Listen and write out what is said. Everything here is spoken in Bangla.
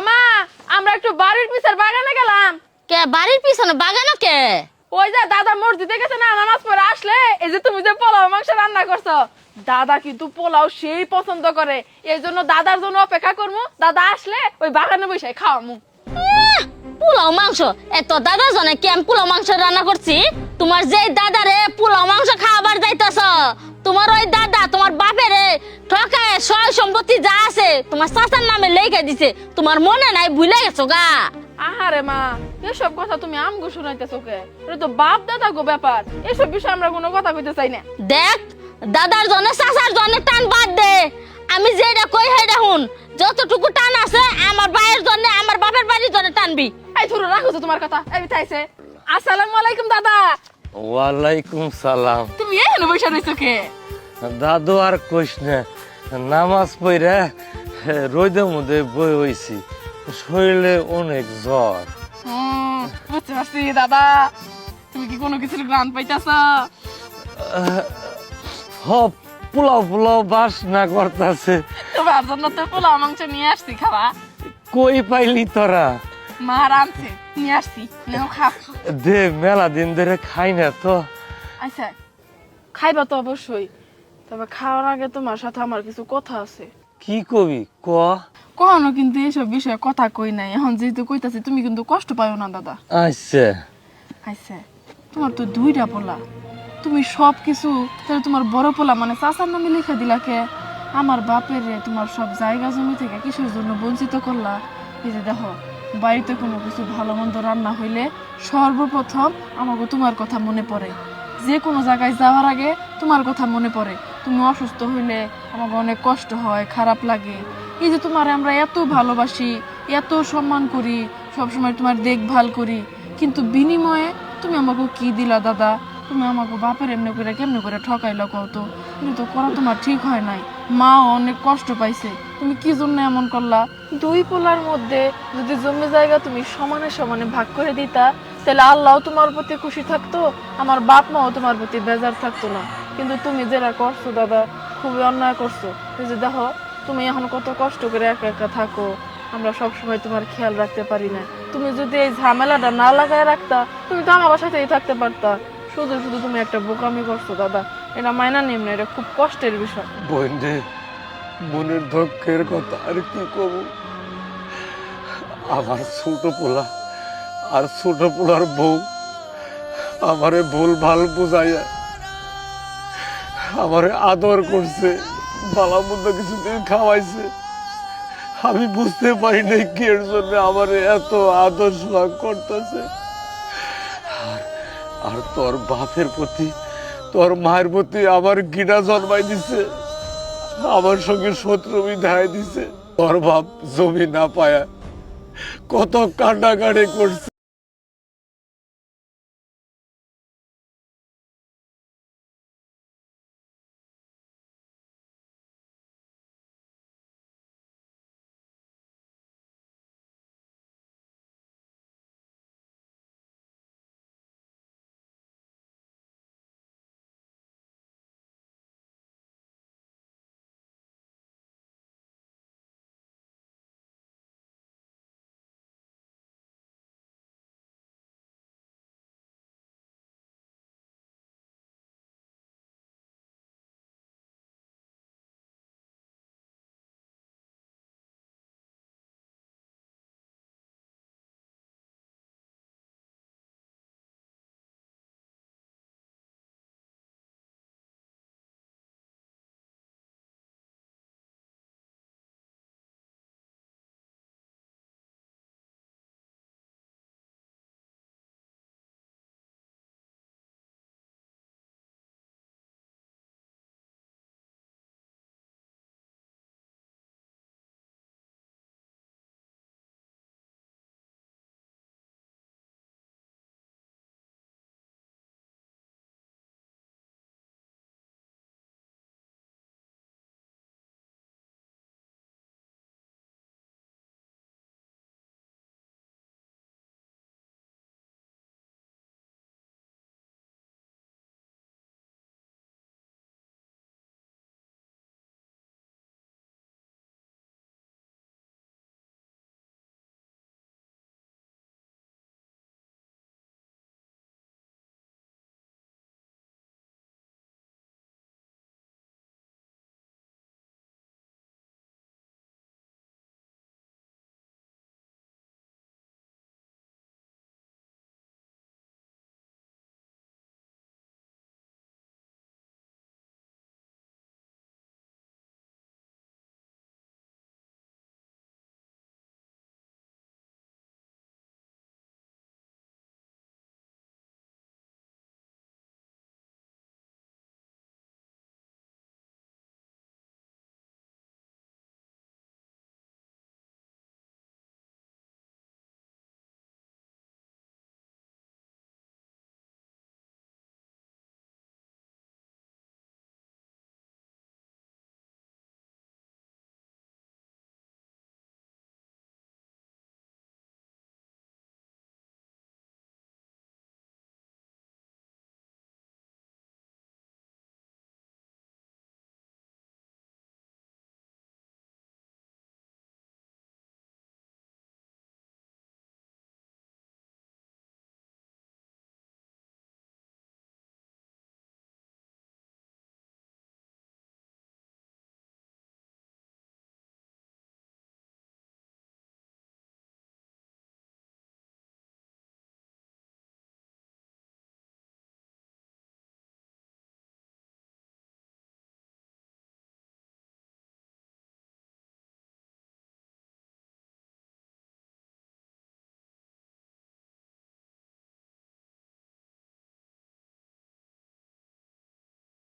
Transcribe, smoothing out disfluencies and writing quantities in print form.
মা আমরা একটু বাড়ির পিছের বাগানে গেলাম। কে বাড়ির পিছনে বাগানো কে? ওই যে দাদা মসজিদে গেছে না, নামাজ পড়ে আসলে এই যে তুমি যে পোলাও মাংস রান্না করছো, দাদা কিন্তু পোলাও সেই পছন্দ করে, এই জন্য দাদার জন্য অপেক্ষা করবো। দাদা আসলে ওই বাগানে বসে খাওয়ামু। পোলাও মাংস এত দাদা জনে কি আমি পোলাও মাংস রান্না করছি? তোমার যে দাদারে পোলাও মাংস খাওয়াবার যাইতাছ, তোমার ওই দাদা তোমার বাপেরে ঠকায় সয় সম্পত্তি যা আছে তোমার চাচার নামে লেখা দিছে, তোমার মনে নাই, ভুলে গেছো গা? আহারে মা, এসব কথা তুমি আমগো শুনাইতেছো কে? এটা তো বাপ দাদা গো ব্যাপার, এসব বিষয়ে আমরা কোনো কথা কইতে চাই না। দেখ, দাদার জন্য চাচার জন্য টান বাদ দে, আমি যেটা কই হেডা হুন। যতটুকু টান আছে আমার ভাইয়ের জন্য, আমার বাপের বাড়ির জন্য টানবি। এই ধরো রাখো তো তোমার কথা। এই তাইছে, আসসালামু আলাইকুম দাদা। ওয়ালাইকুম সালাম। তুমি এখানে বসে রইছো কে? দাদু আর কইস না, নামাজ পড়া রোদের মধ্যে বই হইছি, শরীরে অনেক জ্বর। বুঝতে পারছি দাদা, তুমি কি কোনো কিছুর গ্রান পাইতাছ? হপ পোলাও পোলাও বাসনা করতেছে। তোমার জন্য তো পোলাও মাংস নিয়ে আসছি, খাবা? কই পাইলি তোরা? মা রাঁধছে, নিয়ে আসছি, নাও খা। দে, মেলা দিন ধরে খাই না তো। আচ্ছা খাইবা তো অবশ্যই, তবে খাওয়ার আগে তোমার সাথে আমার কিছু কথা আছে। কি কবি ক? কখনো কিন্তু এইসব বিষয়ে কথা কই নাই, এখন যেহেতু কইতাছি তুমি কিন্তু কষ্ট পাইও না দাদা। আচ্ছা আচ্ছা, তোমার তো দুইটা পোলা, তুমি সব কিছু তাহলে তোমার বড় পোলা মানে চাচার নামে লিখে দিলা কে? আমার বাপের তোমার সব জায়গা জমি থেকে কিসের জন্য বঞ্চিত করলা? এই যে দেখো, বাড়িতে কোনো কিছু ভালো মন্দ রান্না হইলে সর্বপ্রথম আমাকে তোমার কথা মনে পড়ে, যে কোনো জায়গায় যাওয়ার আগে তোমার কথা মনে পড়ে। তুমি অসুস্থ হইলে আমাকে অনেক কষ্ট হয়, খারাপ লাগে। এই যে তোমার আমরা এত ভালোবাসি, এত সম্মান করি, সবসময় তোমার দেখভাল করি, কিন্তু বিনিময়ে তুমি আমাকে কি দিলা দাদা? তুমি আমাকে বাপের এমনি করে কেমনি করে ঠকাইলা কত? কিন্তু তো করা তোমার ঠিক হয় নাই, মাও অনেক কষ্ট পাইছে। তুমি কি জন্য এমন করলা? দুই পোলার মধ্যে যদি জমি জায়গা তুমি সমানে সমানে ভাগ করে দিতা, তাহলে আল্লাহ তোমার প্রতি খুশি থাকতো, আমার বাপ মাও তোমার প্রতি বেজার থাকতো না। কিন্তু তুমি যেটা করছো দাদা, খুবই অন্যায় করছো। এই যে দেখো, তুমি এখন কত কষ্ট করে একা একা থাকো, আমরা সব সময় তোমার খেয়াল রাখতে পারি না। তুমি যদি এই ঝামেলাটা না লাগায় রাখতা, তুমি তো আমার সাথেই থাকতে পারতা। শুধু শুধু তুমি একটা বোকামি করছো দাদা, এটা মাইনা নিম না, এটা খুব কষ্টের বিষয়। বোন রে, মনের দুঃখের কথা আর কি কব। আমার ছোট পোলা আর ছোট পোলার বউ আমারে ভুল ভাল বুঝাইয়া আমারে আদর করছে, ভালো মন্দ কিছুদিন খাওয়াইছে। আমি বুঝতে পারি নাই কি এর জন্য আমারে এত আদর সোহাগ করতেছে। আর তোর বাপের প্রতি, তোর মায়ের প্রতি আমার ঘৃণা জন্মাই দিছে, আমার সঙ্গে শত্রু বিধায় দিছে। তোর বাপ জমি না পায়া কত কান্নাকাটি করছে।